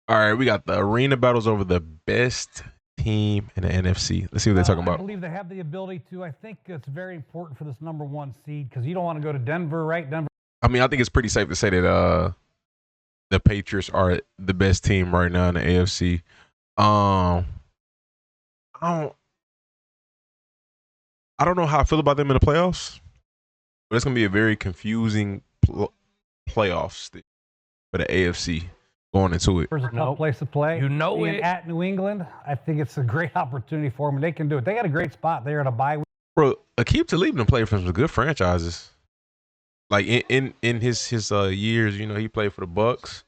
All right, we got the arena battles over the best team in the NFC. Let's see what they're talking I about. believe they have the ability to. I think it's very important for this number 1 seed because you don't want to go to Denver, right? Denver. I mean, I think it's pretty safe to say that the Patriots are the best team right now in the AFC. I don't I don't know how I feel about them in the playoffs, but it's gonna be a very confusing playoffs for the AFC going into it. It's a tough place to play. You know Being it. at New England, I think it's a great opportunity for them. They can do it. They got a great spot. They're in a bye week. Bro, Akeem Talib done played for some good franchises. Like in his years, you know, he played for the Bucks,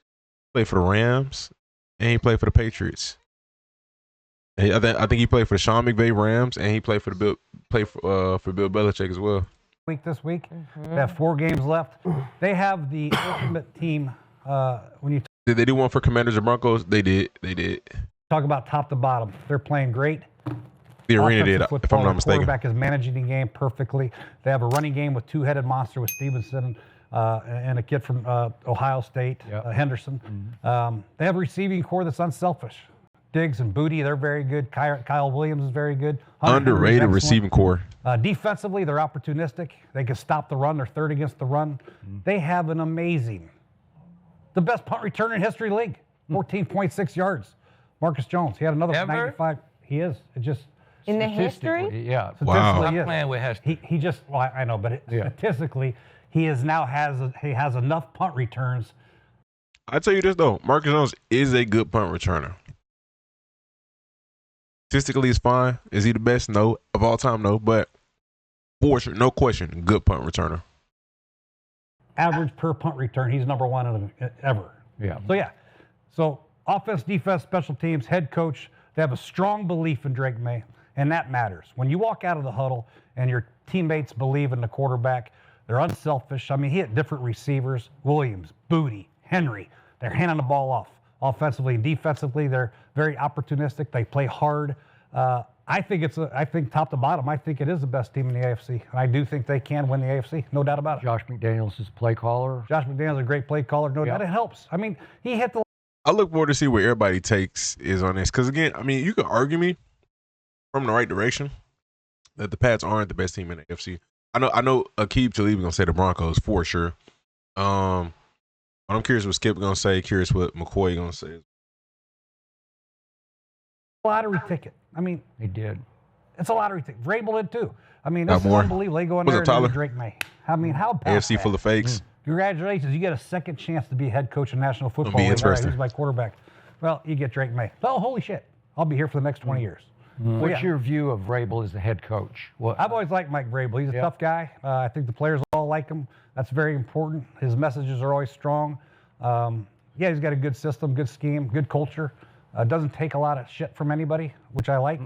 played for the Rams, and he played for the Patriots. And I think he played for the Sean McVay Rams, and he played for Bill Belichick as well. This week. They have 4 games left. They have the ultimate team. When you Did they do one for Commanders or Broncos? They did. talk about top to bottom, they're playing great. The arena did, Offensive if I'm football, not the mistaken. quarterback is managing the game perfectly. They have a running game with two-headed monster with Stevenson and a kid from Ohio State, Henderson. They have a receiving core that's unselfish. Diggs and Booty, they're very good. Kyle Williams is very good. Underrated receiving core. Defensively, they're opportunistic. They can stop the run. They're third against the run. They have an amazing, the best punt returner in history league, 14.6 yards. Marcus Jones, he had another 95. He is. It just in the history? Yeah. Wow. I'm playing with history. he just, well, I know, but statistically, he has enough punt returns. I tell you this though, Marcus Jones is a good punt returner. Statistically, it's fine. Is he the best? No. Of all time, no. But for sure, no question, good punt returner. Average per punt return, he's number 1 ever. Yeah. So offense, defense, special teams, head coach, they have a strong belief in Drake May, and that matters. When you walk out of the huddle and your teammates believe in the quarterback, they're unselfish. I mean, he had different receivers, Williams, Booty, Henry. They're handing the ball off. Offensively and defensively, they're very opportunistic. They play hard. I think top to bottom, I think it is the best team in the AFC. I do think they can win the AFC, no doubt about it. Josh McDaniels is play caller. Josh McDaniels is a great play caller, no doubt. It helps. I mean, he hit the. I look forward to see where everybody takes is on this. Because again, I mean, you could argue me from the right direction that the Pats aren't the best team in the AFC. I know Aqib Talib gonna say the Broncos for sure. But I'm curious what Skip gonna say. Curious what McCoy gonna say. Lottery ticket. I mean, He did. it's a lottery ticket. Vrabel did too. I mean, this is more. unbelievable. They go in What's there up, and Tyler? do Drake May. I mean, how about AFC that? full of fakes. Congratulations, you get a second chance to be head coach in National Football be League. All right, interesting. who's my quarterback? Well, you get Drake May. Oh, holy shit! I'll be here for the next 20 years. What's your view of Vrabel as the head coach? I've always liked Mike Vrabel. He's a tough guy. I think the players all like him. That's very important. His messages are always strong. He's got a good system, good scheme, good culture. Doesn't take a lot of shit from anybody, which I like.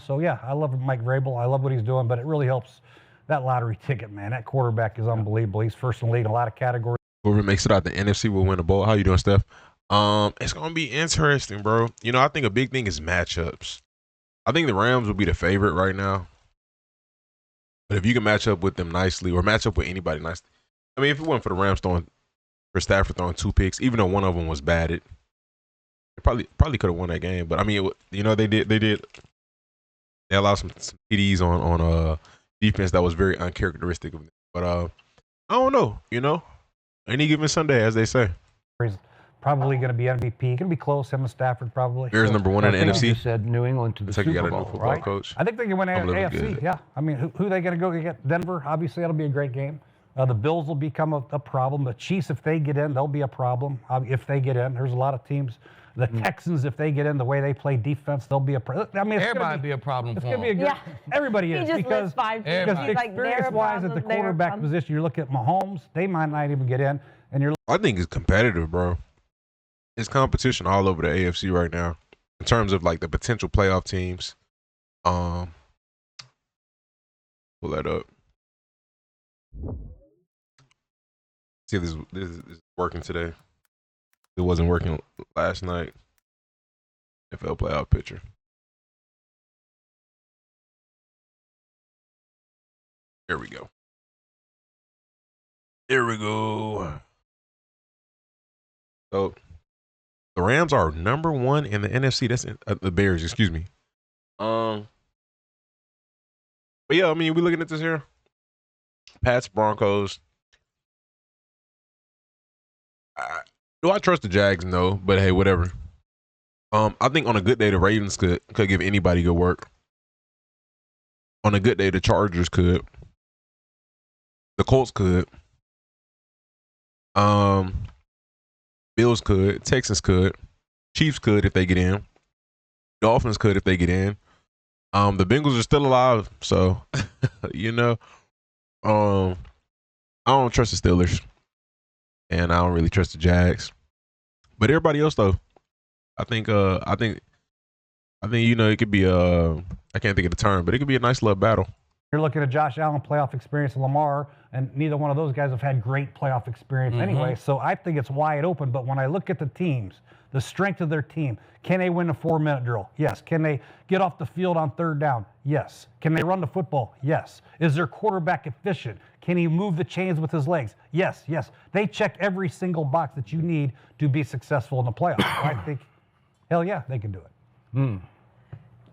So yeah, I love Mike Vrabel. I love what he's doing, but it really helps that lottery ticket, man. That quarterback is unbelievable. He's first in the league in a lot of categories. Whoever makes it out the NFC will win the bowl. How you doing, Steph? It's gonna be interesting, bro. You know, I think a big thing is matchups. I think the Rams will be the favorite right now. But if you can match up with them nicely, or match up with anybody nicely, I mean, if it wasn't for the Rams for Stafford throwing 2 picks, even though one of them was batted, they probably could have won that game. But I mean, they allowed some TDs on defense that was very uncharacteristic of them. But I don't know. You know, any given Sunday, as they say. He's probably going to be MVP. Going to be close. Him and Stafford probably. Bears number 1 in the NFC. You said New England to the Looks like you Super got a new Bowl, football right? coach. I think they can win I'm looking AFC. good. Yeah. I mean, who are they going to go get? Denver. Obviously, that'll be a great game. The Bills will become a problem. The Chiefs, if they get in, they'll be a problem. If they get in, there's a lot of teams. The Texans, if they get in, the way they play defense, they'll be a problem. I mean, it's Everybody be a problem It's for going to be a him. good. Everybody is He just because lists 5 teams. because He's like, they're a experience-wise at the problem, they're a quarterback problem. position, you look at Mahomes, they might not even get in, and you're. I think it's competitive, bro. It's competition all over the AFC right now in terms of like the potential playoff teams. Pull that up. See if this is working today. It wasn't working last night. NFL playoff picture. Here we go. Here we go. So The Rams are number 1 in the NFC. That's the Bears, excuse me. But yeah, I mean, we looking at this here. Pats, Broncos. Do I trust the Jags? No, but hey, whatever. I think on a good day, the Ravens could give anybody good work. On a good day, the Chargers could. The Colts could. Bills could. Texans could. Chiefs could if they get in. Dolphins could if they get in. The Bengals are still alive, so you know. I don't trust the Steelers, and I don't really trust the Jags. But everybody else, though, I think you know, it could be I can't think of the term, but it could be a nice little battle. You're looking at Josh Allen playoff experience and Lamar, and neither one of those guys have had great playoff experience anyway. So I think it's wide open. But when I look at the teams, the strength of their team, can they win a 4-minute drill? Yes. Can they get off the field on 3rd down? Yes. Can they run the football? Yes. Is their quarterback efficient? Can he move the chains with his legs? Yes, yes. They check every single box that you need to be successful in the playoffs. So I think, hell yeah, they can do it.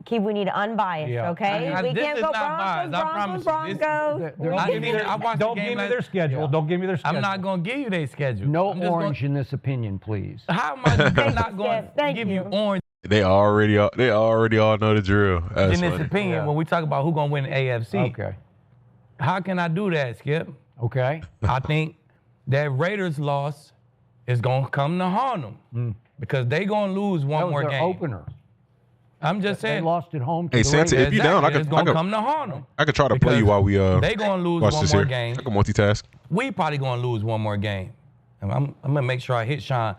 Keith, we need unbiased, okay? We this can't is go not Broncos, biased. Broncos. Don't give me their schedule. Don't give me their schedule. I'm not going to give you their schedule. No orange in this opinion, please. How am I not going to give you orange They already all know the drill. That's in this funny. opinion when we talk about who's going to win the AFC? Okay. How can I do that, Skip? Okay. I think that Raiders loss is going to come to haunt them because they going to lose one That was more their game. opener. I'm just They saying. lost at home to Hey, the Santa, Raiders. if you down, I It's going could to come to haunt them. I could try to play you Because while we they going to lose watch one this more here. game. I can multitask. We probably going to lose one more game. And I'm going to make sure I hit Sean.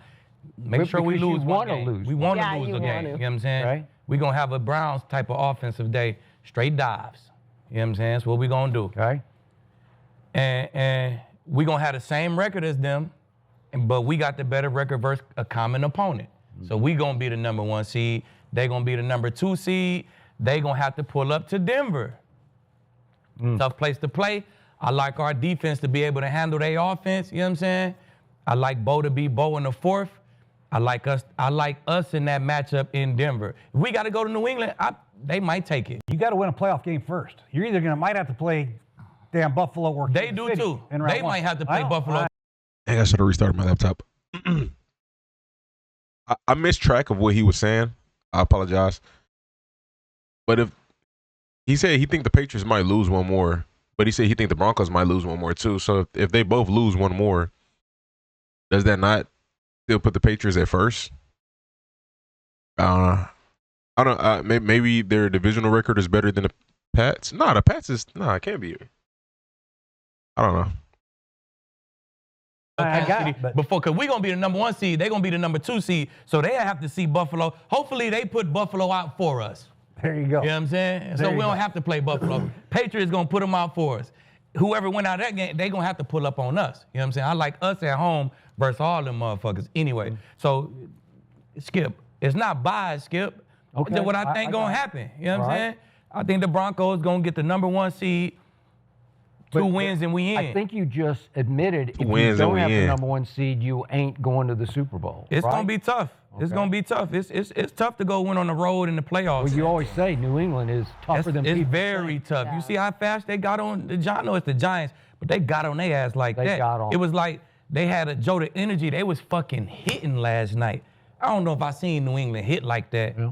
Make But sure we because you lose one wanna game. lose We one. want to Yeah, lose you a game. wanna. You know what I'm saying? Right. We're going to have a Browns type of offensive day, straight dives. You know what I'm saying? That's what we're going to do. Okay. And we're going to have the same record as them, but we got the better record versus a common opponent. So we going to be the number 1 seed. They going to be the number 2 seed. They going to have to pull up to Denver. Tough place to play. I like our defense to be able to handle their offense. You know what I'm saying? I like Bo to be Bo in the 4th. I like us in that matchup in Denver. If we got to go to New England, they might take it. You got to win a playoff game first. You're either might have to play damn Buffalo or They Kansas do City too. in round They one. might have to I play know. Buffalo. Dang, I should have restarted my laptop. I missed track of what he was saying. I apologize. But if he said he think the Patriots might lose one more, but he said he think the Broncos might lose one more too. So if they both lose one more, does that not still put the Patriots at first? I don't. Maybe their divisional record is better than the Pats. No, the Pats is it can't be. I don't know. I got it, but Before, because we're going to be the number 1 seed. They're going to be the number 2 seed. So they have to see Buffalo. Hopefully, they put Buffalo out for us. there you go. You know what I'm saying? So There we you don't go. have to play Buffalo. Patriots going to put them out for us. Whoever went out of that game, they going to have to pull up on us. You know what I'm saying? I like us at home versus all them motherfuckers. Anyway, so, Skip, it's not biased, Skip. Okay. It's what I think going to happen. You know what I'm saying? I think the Broncos going to get the number 1 seed. 2 wins and we in. I think you just admitted if you wins and don't we have the in. number 1 seed, you ain't going to the Super Bowl. It's right? gonna be tough. It's Okay. gonna be tough. It's tough to go win on the road in the playoffs. Well, you always say New England is tougher than it's people very think. tough. You see how fast they got on the Giants? No, it's the Giants, but they got on their ass like They that. got on. It was like they had a Joe the energy. They was fucking hitting last night. I don't know if I seen New England hit like that. Yeah.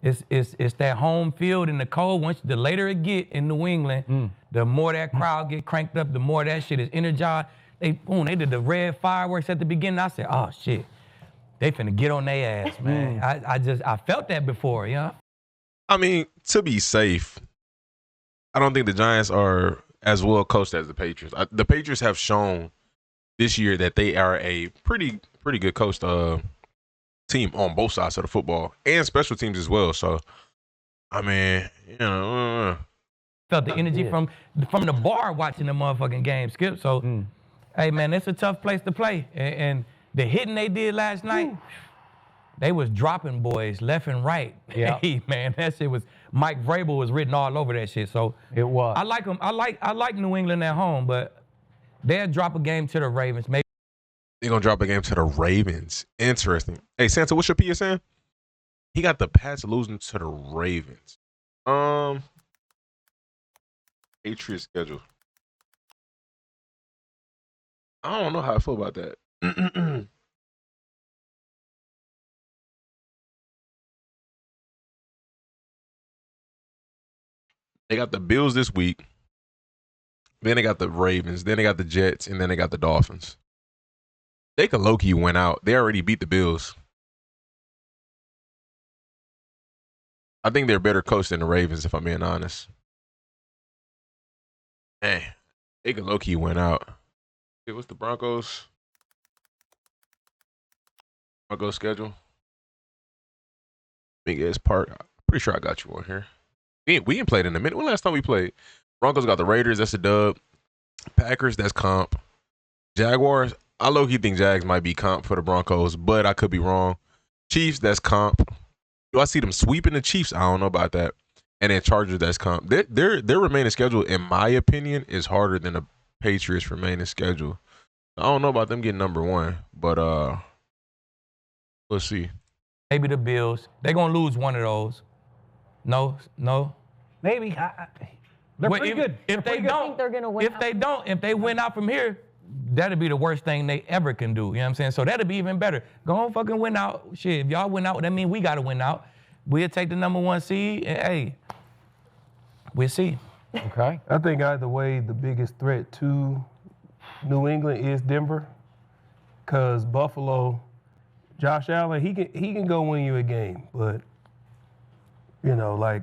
It's that home field in the cold. The later it get in New England, the more that crowd get cranked up, the more that shit is energized. They did the red fireworks at the beginning. I said, oh shit, they finna get on their ass, man. I felt that before, you know. I mean, to be safe, I don't think the Giants are as well coached as the Patriots. The Patriots have shown this year that they are a pretty good coached team on both sides of the football and special teams as well. So, I mean, you know, Felt the energy Yeah. from the bar watching the motherfucking game, Skip. So, hey man, it's a tough place to play. And the hitting they did last night, they was dropping boys left and right. Yeah. Hey man, that shit was Mike Vrabel was written all over that shit. So It was. I like them. I like New England at home, but they'll drop a game to the Ravens. Maybe They're going to drop a game to the Ravens. Interesting. Hey, Santa, what's your PSN? He got the Pats losing to the Ravens. Patriots schedule. I don't know how I feel about that. They got the Bills this week. Then they got the Ravens. Then they got the Jets. And then they got the Dolphins. They could low-key win out. They already beat the Bills. I think they're better coached than the Ravens, if I'm being honest. Man, they could low-key win out. Hey, what's the Broncos schedule? Big ass Park. I'm pretty sure I got you on here. We ain't played in a minute. When last time we played? Broncos got the Raiders. That's a dub. Packers. That's comp. Jaguars. I low-key think Jags might be comp for the Broncos, but I could be wrong. Chiefs. That's comp. Do I see them sweeping the Chiefs? I don't know about that. And then Chargers. That's comp. Their remaining schedule, in my opinion, is harder than the Patriots' remaining schedule. I don't know about them getting number one, but let's see. Maybe the Bills. They're going to lose one of those. No. Maybe. They're Well, pretty good. If they I think they're gonna win. if they win out from here, that'd be the worst thing they ever can do. You know what I'm saying? So that'd be even better. Go on, fucking win out. Shit, if y'all win out, that means we gotta win out. We'll take the number 1 seed, and hey, we'll see. Okay. I think either way, the biggest threat to New England is Denver, because Buffalo, Josh Allen, he can go win you a game, but like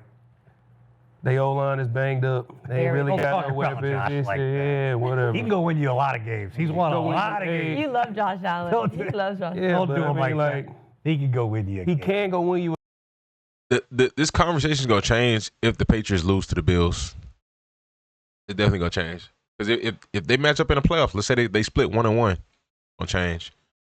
they O-line is banged up. They ain't really Don't got talk no about weapons. Josh like that. Yeah, whatever. He can go win you a lot of games. He's won a go win lot of you- games. You love Josh Allen. Don't He loves Josh Allen. Yeah, Don't but do I him mean, like that. He can go win you a he game. can go win you. This conversation is gonna change if the Patriots lose to the Bills. It's definitely gonna change because if they match up in the playoffs, let's say they split 1-1, gonna change.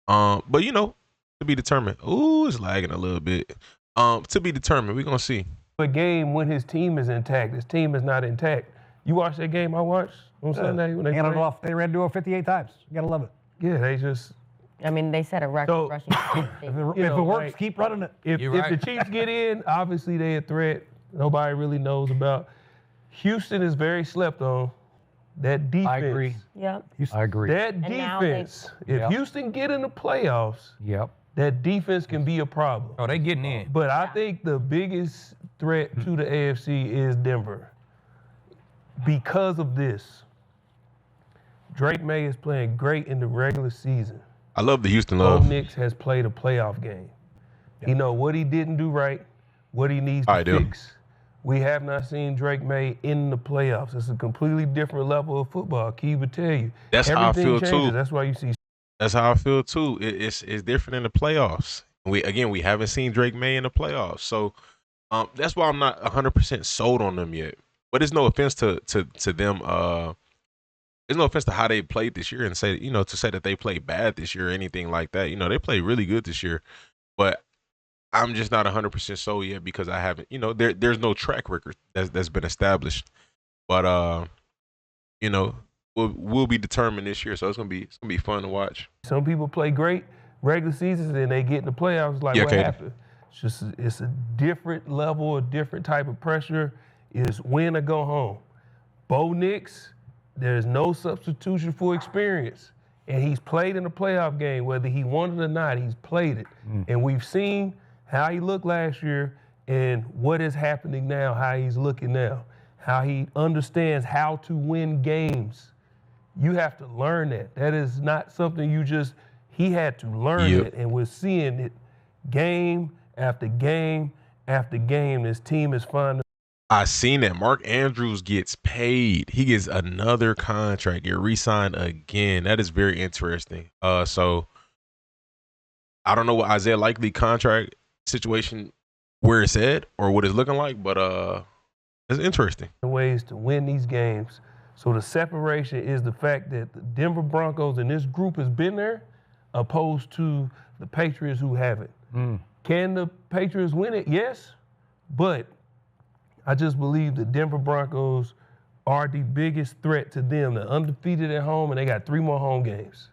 But to be determined. Ooh, it's lagging a little bit. To be determined. We're gonna see. A game when his team is intact. His team is not intact. You watched that game I watched on Sunday when they Handed played? off. They ran to it 58 times. You gotta love it. Yeah, they just. I mean, they set a record So- rushing. If it know, works, like- keep running it. If You're the right. Chiefs get in, obviously they're a threat. Nobody really knows about. Houston is very slept on. That defense. I agree. Yep. I agree. That And now they- defense. If Yep. Houston get in the playoffs, Yep. that defense can be a problem. Oh, they getting in. But I think the biggest threat to the AFC is Denver. Because of this, Drake May is playing great in the regular season. I love the Houston Bo love. Nix has played a playoff game. He know what he didn't do right, what he needs to I do. fix. We have not seen Drake May in the playoffs. It's a completely different level of football. Key would tell you. That's how I Everything feel changes. too. That's why you see. That's how I feel too. It's different in the playoffs. We haven't seen Drake May in the playoffs, so that's why I'm not 100% sold on them yet. But it's no offense to them. There's no offense to how they played this year, and say to say that they played bad this year or anything like that. They played really good this year, but I'm just not 100% sold yet because I haven't. There's no track record that's been established, but we'll be determined this year, so it's gonna be fun to watch. Some people play great regular seasons, and they get in the playoffs. Like, Yeah, what Katie. happened? It's a different level, a different type of pressure. Is win or go home. Bo Nix, there's no substitution for experience, and he's played in a playoff game, whether he won it or not. He's played it, and we've seen how he looked last year and what is happening now. How he's looking now. How he understands how to win games. You have to learn that. That is not something he had to learn Yep. it, and we're seeing it game after game after game. This team is finding. I seen that Mark Andrews gets paid. He gets another contract. Get re-signed again. That is very interesting. So I don't know what Isaiah Likely contract situation where it's at or what it's looking like, but it's interesting. Ways to win these games. So the separation is the fact that the Denver Broncos and this group has been there, opposed to the Patriots who haven't. Can the Patriots win it? Yes, but I just believe the Denver Broncos are the biggest threat to them. They're undefeated at home, and they got 3 more home games.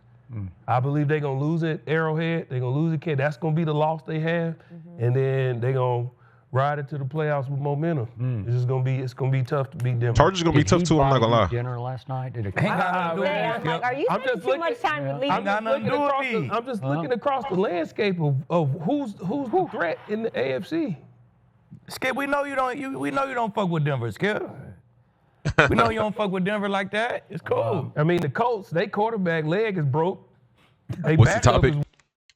I believe they're going to lose at Arrowhead. They're going to lose at Kent. That's going to be the loss they have. And then they're going to ride it to the playoffs with momentum. It's going to be tough to beat Denver. Chargers gonna be Did tough he too. I'm not buy gonna you lie. dinner last night? Did it Ain't got nothing to do with Hey, that, I'm like, Skip. are you I'm spending just too much time with I'm Lee? not nothing to do with me. I'm just looking across the landscape of who's the threat in the AFC. Skip, we know you don't fuck with Denver, Skip. We know you don't fuck with Denver like that. It's cool. I mean, the Colts, their quarterback leg is broke. They What's the backup topic?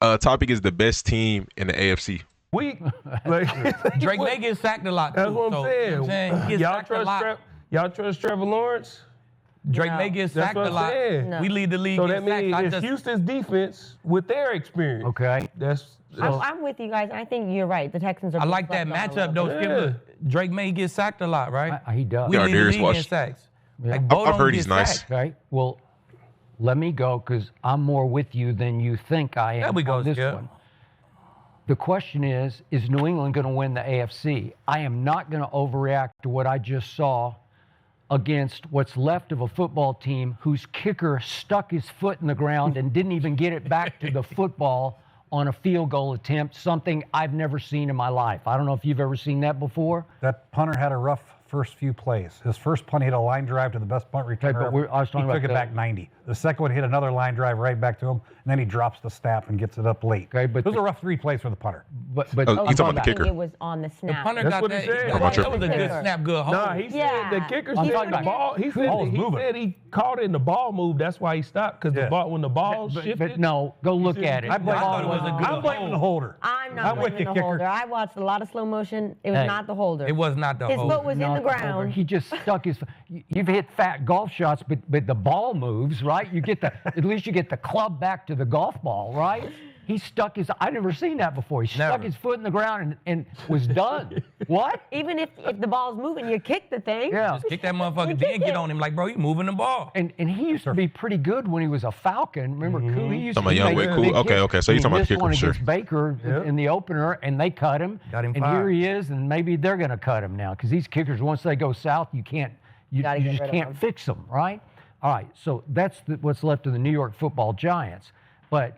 is Topic is the best team in the AFC. weak. Like, Drake may get sacked a lot too. That's what so, I'm saying. You know what I'm saying? He gets Y'all sacked a lot. y'all trust Trevor Lawrence? Drake No. may get That's sacked what a I'm lot. saying. No. We lead the league So in that sacks. means I it's just, Houston's defense with their experience. Okay. That's I'm with you guys. I think you're right. The Texans are. I like that being slept on a matchup though, little Skip. Yeah. Look, Drake may get sacked a lot, right? He does. We Yeah, lead the Darius league in Wash. sacks. Yeah. Like, Bo I've don't heard get he's nice. sacked. Okay. Well, let me go because I'm more with you than you think I am There we go, on this Skip. one. The question is New England going to win the AFC? I am not going to overreact to what I just saw against what's left of a football team whose kicker stuck his foot in the ground and didn't even get it back to the football on a field goal attempt, something I've never seen in my life. I don't know if you've ever seen that before. That punter had a rough first few plays. His first punt hit a line drive to the best punt returner. but I was talking he about took it back 90. The second one hit another line drive right back to him, and then he drops the snap and gets it up late. Okay, but those are rough 3 plays for the punter. But Oh, you talking about the I think kicker? it was on the The snap. punter That's got what he that. said. That was a good snap, good hold. Nah, he said Yeah. the kicker I'm said talking the about- ball. He Ball's said moving. he caught it and the ball moved. That's why he stopped because Yeah. the ball when the ball shifted. but no, go look at it. I blame- thought it was a good I'm blaming the holder. I'm not I'm with blaming you, the kicker. holder. I watched a lot of slow motion. It was Hey. not the holder. It was not the His hold. foot was in the Not holder. ground. He just stuck his. You've hit fat golf shots, but the ball moves, right? You get the at least you get the club back to the golf ball, right? He stuck his. I've never seen that before. He stuck Never. his foot in the ground and was done. What? Even if the ball's moving, you kick the thing. Yeah. Just kick that motherfucker, You then kick get it. on him like, bro, you moving the ball. And he used to be pretty good when he was a Falcon. Remember, Koo? He used Talking to about make young Wick, big Koo? Okay, hits. okay, so you're He talking about missed kicker, one sure. against Baker in the opener, and they cut him. Got him and fired. here he is, and maybe they're going to cut him now because these kickers, once they go south, you Gotta get just rid of can't them. fix them, right? All right, so that's what's left of the New York Football Giants. But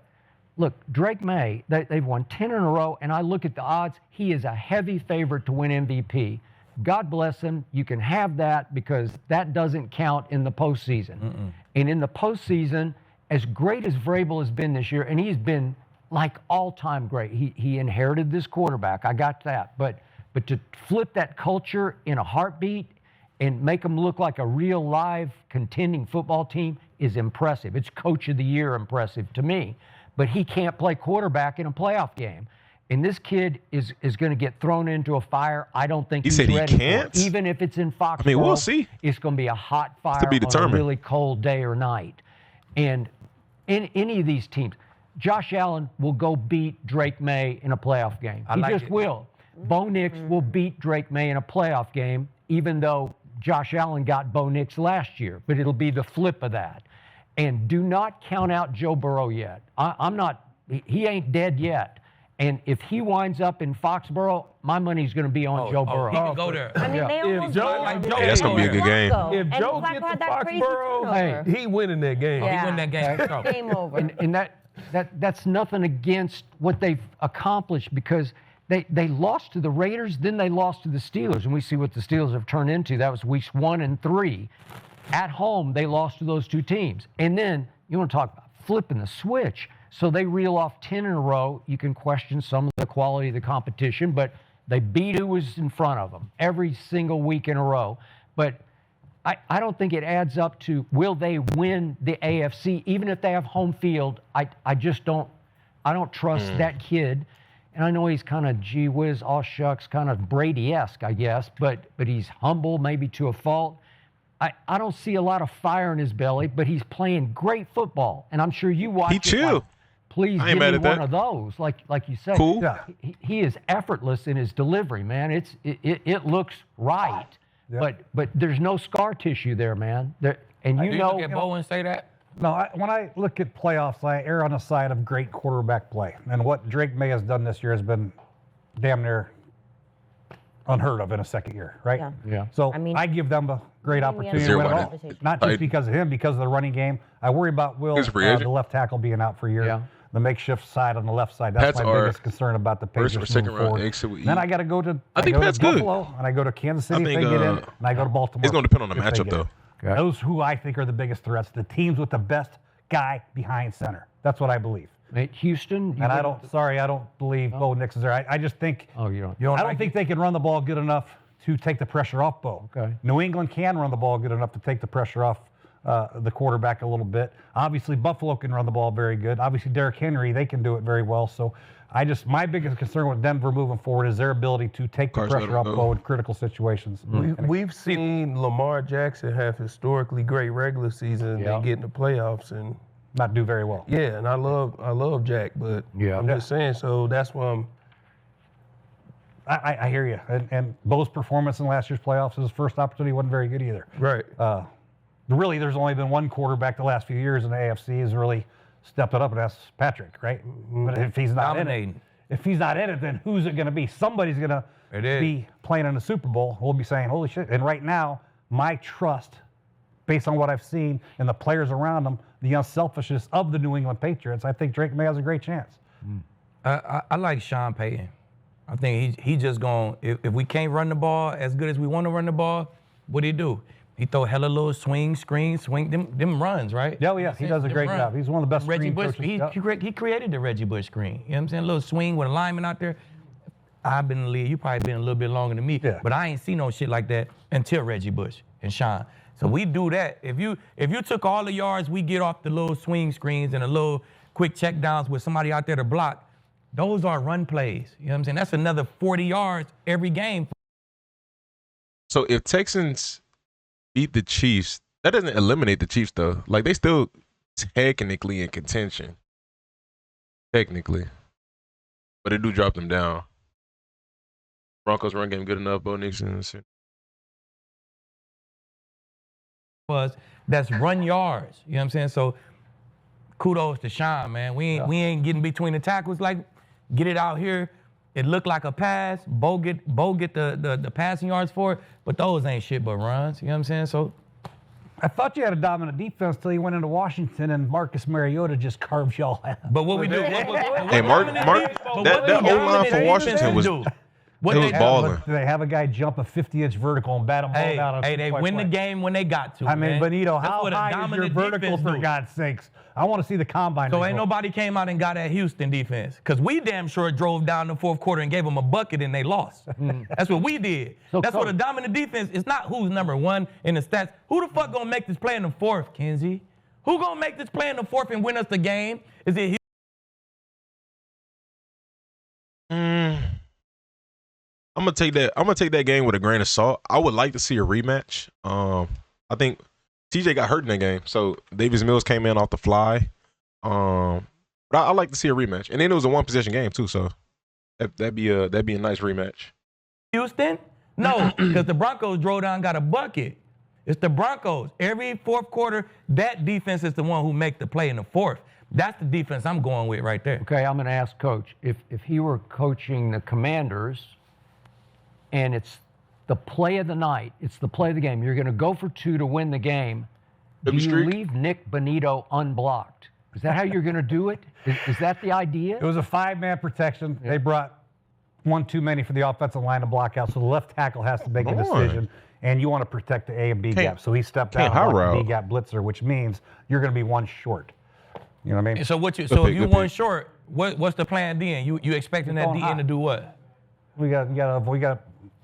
look, Drake May, they've won 10 in a row, and I look at the odds. He is a heavy favorite to win MVP. God bless him. You can have that because that doesn't count in the postseason. And in the postseason, as great as Vrabel has been this year, and he's been like all-time great. He inherited this quarterback. I got that. But to flip that culture in a heartbeat and make them look like a real live contending football team is impressive. It's coach of the year impressive to me. But he can't play quarterback in a playoff game. And this kid is going to get thrown into a fire. I don't think He he's said he ready for it. can't? Even if it's in Foxborough, I mean, we'll see. It's going to be a hot fire to be on a determined. really cold day or night. And in any of these teams, Josh Allen will go beat Drake May in a playoff game. I He like just it. will. Bo Nix will beat Drake May in a playoff game, even though Josh Allen got Bo Nix last year. But it'll be the flip of that. And do not count out Joe Burrow yet. I'm not, he ain't dead yet. And if he winds up in Foxborough, my money's going to be on Joe Burrow. He can go there. I mean, they Yeah. almost Joe- won like with Joe- Hey, that's gonna be a good game. Flacco. If And Joe Flacco gets had to that crazy Foxborough, turnover. he winning that game. Yeah. He win that game. So. Game over. And that's nothing against what they've accomplished because they lost to the Raiders, then they lost to the Steelers, and we see what the Steelers have turned into. That was weeks 1 and 3. At home, they lost to those two teams. And then you want to talk about flipping the switch. So they reel off 10 in a row. You can question some of the quality of the competition, but they beat who was in front of them every single week in a row. But I don't think it adds up to will they win the AFC, even if they have home field. I just don't trust that kid. And I know he's kind of gee whiz, all shucks, kind of Brady-esque, I guess, but he's humble, maybe to a fault. I don't see a lot of fire in his belly, but he's playing great football. And I'm sure you watch He it chill. like, please I give ain't me mad at one that. of those, like you say. Cool. Yeah. He is effortless in his delivery, man. It looks right, Yeah. but there's no scar tissue there, man. And Do you you know, look at Bo and say that? No, when I look at playoffs, I err on the side of great quarterback play. And what Drake May has done this year has been damn near unheard of in a second year, right? Yeah. Yeah. So I mean, I give them a great opportunity to Zero win it on all. it. Not just Right. because of him, because of the running game. I worry about Will, He's a free agent. the left tackle, being out for a year. Yeah. The makeshift side on the left side. That's Pats my are biggest concern about the first or Patriots second moving round forward. exit with Then E. I got to go to I think go to Pat's good. Buffalo, and I go to Kansas City if think, they get in, uh, and I go to Baltimore. It's going to depend on the if they matchup, get in. though. Okay. Those who I think are the biggest threats, the teams with the best guy behind center. That's what I believe. Hey, Houston. And I don't believe Bo Nix is there. I just think Oh, you don't. I don't think they can run the ball good enough to take the pressure off Bo. Okay. New England can run the ball good enough to take the pressure off the quarterback a little bit. Obviously, Buffalo can run the ball very good. Obviously, Derrick Henry, they can do it very well. So my biggest concern with Denver moving forward is their ability to take the Carson, let pressure him off go. Bo in critical situations. We've seen Lamar Jackson have historically great regular season Yeah. and get in the playoffs, and Not do very well. yeah, and I love Jack, but Yeah. I'm just saying. So that's why I'm. I hear you. And Bo's performance in last year's playoffs, his first opportunity wasn't very good either. Right. Really, there's only been one quarterback the last few years in the AFC has really stepped it up, and that's Patrick, right? But if he's not Dominating. if he's not in it, then who's it going to be? Somebody's going to It is. be playing in the Super Bowl. We'll be saying, holy shit. And right now, my trust, based on what I've seen and the players around them, the unselfishness of the New England Patriots, I think Drake May has a great chance. I like Sean Payton. I think he just going, if we can't run the ball as good as we want to run the ball, what do? He throw hella little swing, them runs, right? Yeah, yeah, he does a Them great runs. job. He's one of the best Reggie screen Bush, coaches. he, Yep. he created the Reggie Bush screen. You know what I'm saying? A little swing with a lineman out there. I've been in the league, you probably been a little bit longer than me, Yeah. but I ain't seen no shit like that until Reggie Bush and Sean. So we do that. If you took all the yards we get off the little swing screens and the little quick check downs with somebody out there to block, those are run plays. You know what I'm saying? That's another 40 yards every game. So if Texans beat the Chiefs, that doesn't eliminate the Chiefs, though. Like, they still technically in contention. Technically. But it do drop them down. Broncos run game good enough, Bo Nixon. That's run yards. You know what I'm saying? So kudos to Sean, man. We ain't getting between the tackles. Like, get it out here. It looked like a pass. Bo get the passing yards for it, but those ain't shit but runs. You know what I'm saying? So I thought you had a dominant defense till you went into Washington and Marcus Mariota just carved y'all out. but what we do? Hey, Mark, that O-line for Washington was What it they was do? balling. But they have a guy jump a 50-inch vertical and bat a ball down. on a Hey, they two-point win play. the game when they got to. I mean, man. Benito, That's how what a high is your dominant vertical, defense for do. God's sakes? I want to see the combine. So ain't result. nobody came out and got that Houston defense. Because we damn sure drove down the fourth quarter and gave them a bucket and they lost. That's what we did. So, That's what a Coach- dominant defense, it's not who's number one in the stats. Who the fuck gonna make this play in the fourth, Kenzie? Who gonna make this play in the fourth and win us the game? Is it Houston? I'm gonna take that game with a grain of salt. I would like to see a rematch. I think TJ got hurt in that game, so Davis Mills came in off the fly. But I like to see a rematch, and then it was a one possession game too, so that'd be a nice rematch. Houston? No, because the Broncos drove down and got a bucket. It's the Broncos. Every fourth quarter, that defense is the one who make the play in the fourth. That's the defense I'm going with right there. Okay, I'm going to ask Coach, if he were coaching the Commanders and it's the play of the night, it's the play of the game, you're going to go for two to win the game, do Big you streak. leave Nick Bonito unblocked? Is that how you're going to do it? Is that the idea? It was a 5-man protection. They brought one too many for the offensive line to block out, so the left tackle has to make a Come on. decision, and you want to protect the A and B gap. So he stepped can't out high and blocked the route. B gap blitzer, which means you're going to be one short. You know what I mean? So pick, if good you pick. one short, what's the plan then? You expecting that going DN hot. to do what? We got to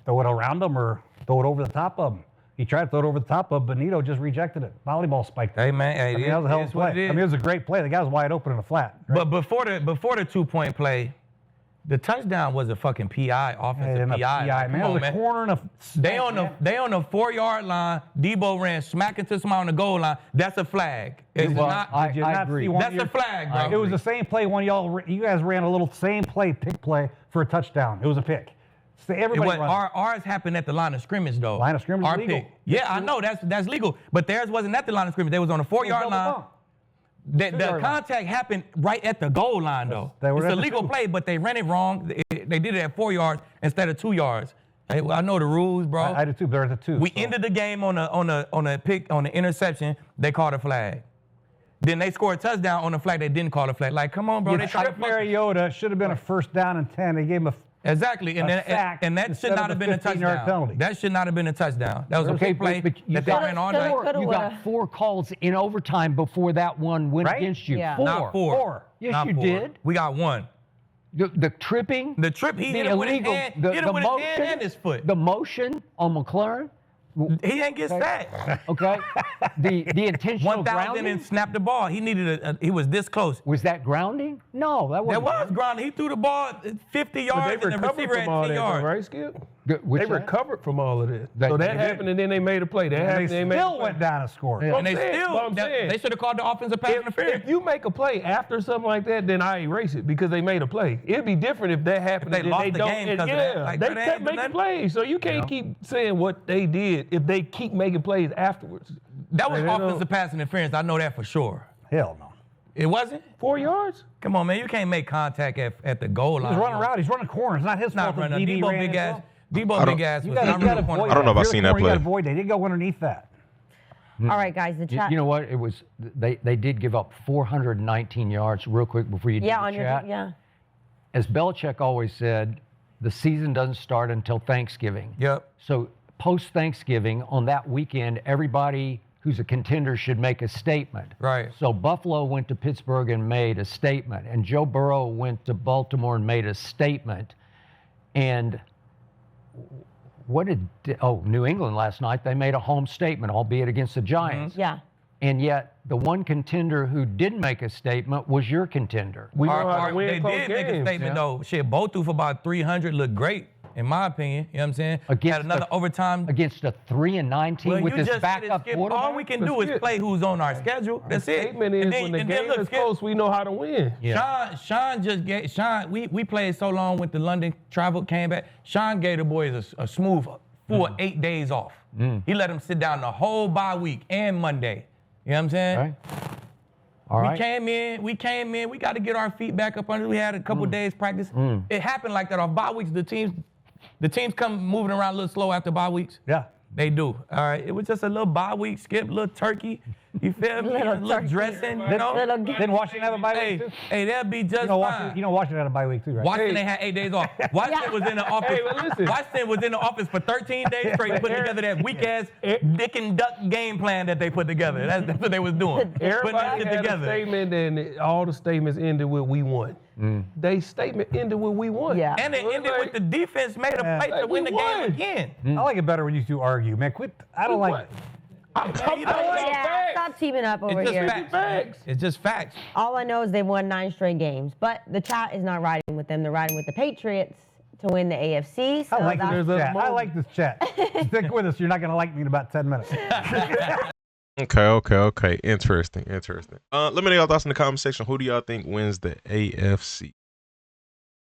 throw it around them or throw it over the top of them. He tried to throw it over the top of Benito, just rejected it. Volleyball spiked. Hey man, hey, I mean, that was a hell of a it's what play. it I mean, it is. was a great play. The guy was wide open in the flat. Right? But before the 2-point play, the touchdown was a fucking PI, offensive and a PI. PI, Like, man, come it was on, a man. corner and a They on the 4-yard line. Debo ran smack into someone on the goal line. That's a flag. It's Well, not. Did you I not agree. see one That's of your- a flag, bro. It was the same play when you guys ran a little same play, pick play for a touchdown. It was a pick. So It everybody was, runs. ours happened at the line of scrimmage though. Line of scrimmage Our legal. pick. Yeah, I know that's legal. But theirs wasn't at the line of scrimmage. They was on the 4-yard Double line. bump. The 2-yard line. contact happened right at the goal line though. They were It's at a the legal 2. play, but they ran it wrong. They did it at 4 yards instead of 2 yards. Hey, well, I know the rules, bro. I do too. There's a two. We so. ended the game on a interception. They called a flag. Then they scored a touchdown on a flag. They didn't call a flag. Like, come on, bro. You They tried to tripped Mariota. Should have been a first down and 10. They gave him a exactly, and sack that instead should not of have a been a 15-yard touchdown. penalty. That should not have been a touchdown. That was a Okay, big play but you that they got ran all day. you got 4 calls in overtime before that one went Right? against you. Yeah. 4. Not 4. 4. Yes, Not you 4. did. We got 1. The tripping, The trip, he the hit him with his illegal, hand. the, Hit him the with his motion, hand and his foot. the motion on McLaren. He didn't get sacked. Okay, the intentional 1,000 grounding. and snapped the ball. He needed he was this close. Was that grounding? No, that That wasn't. was grounded. He threw the ball 50 yards But they and the recovered receiver from all had 10 that, though, yards. right, Skip? What's They that? recovered from all of this. They- So they that did. happened, and then they made a play. That And happened, they they made a still play. went down and scored. Yeah. And they But I'm still, saying- they should have called the offensive pass interference. If you make a play after something like that, then I erase it because they made a play. It'd be different if that happened. If they and lost they the don't. game and because of yeah, that. Like, they bro, they kept ain't do making nothing. plays, so you can't keep saying what they did if they keep making plays afterwards. That was They don't- offensive pass interference. I know that for sure. Hell no. It wasn't? 4 yards? Come on, man. You can't make contact at the goal line. He's running around. He's running corners. It's not his Not fault. that running. DB Debo ran big into ass. him. Debo big ass You was got not to running avoid corner. I don't know if I've You're seen the that corner, You got play. to avoid that. He didn't go underneath that. All right, guys, the chat. You know what? It was they did give up 419 yards. Real quick before you do yeah, the on your chat. yeah. As Belichick always said, the season doesn't start until Thanksgiving. Yep. So post Thanksgiving on that weekend, everybody who's a contender should make a statement. Right. So Buffalo went to Pittsburgh and made a statement, and Joe Burrow went to Baltimore and made a statement. And New England last night, they made a home statement, albeit against the Giants. Yeah. And yet the one contender who didn't make a statement was your contender. We know how to win They close did make a games. statement, though. Shit, both threw for about 300. Looked great, in my opinion. You know what I'm saying? Against Had another the- overtime. Against a 3-9 team Well, with you this just said it, backup Skip. quarterback. All we can do is Skip. play who's on our schedule. That's The it. statement is when the game is Skip, close, we know how to win. We played so long with the London travel, came back. Sean gave the boys a smooth full 8 days off. He let them sit down the whole bye week and Monday. You know what I'm saying? Right. All right. We came in, we got to get our feet back up under. We had a couple days practice. It happened like that off bye weeks. The teams come moving around a little slow after bye weeks. Yeah. They do. All right. It was just a little bye week, Skip, little turkey. You feel me? Little A little turkey. dressing, you know? Didn't Washington have a bye Hey, week too? hey, that'd be just fine. Washington had a bye week too, right? Washington they had 8 days off. Washington was in the office. Hey, but listen. Washington was in the office for 13 days straight, putting together that weak ass dick and duck game plan that they put together. That's what they was doing. Putting that Everybody shit had a together. statement, and all the statements ended with "we won." They statement ended with "we won." Yeah. And it ended with the defense made a play to Like, win we the game won. again. I like it better when you two argue, man. Quit. I don't like it. I'm you know, like Yeah, facts. stop teaming up over It's just here. facts. Facts. It's just facts. All I know is they won 9 straight games, but the chat is not riding with them. They're riding with the Patriots to win the AFC. So I like that's- this chat. I like this chat. Stick with us. You're not going to like me in about 10 minutes. Okay. Interesting. Let me know your thoughts in the comment section. Who do y'all think wins the AFC?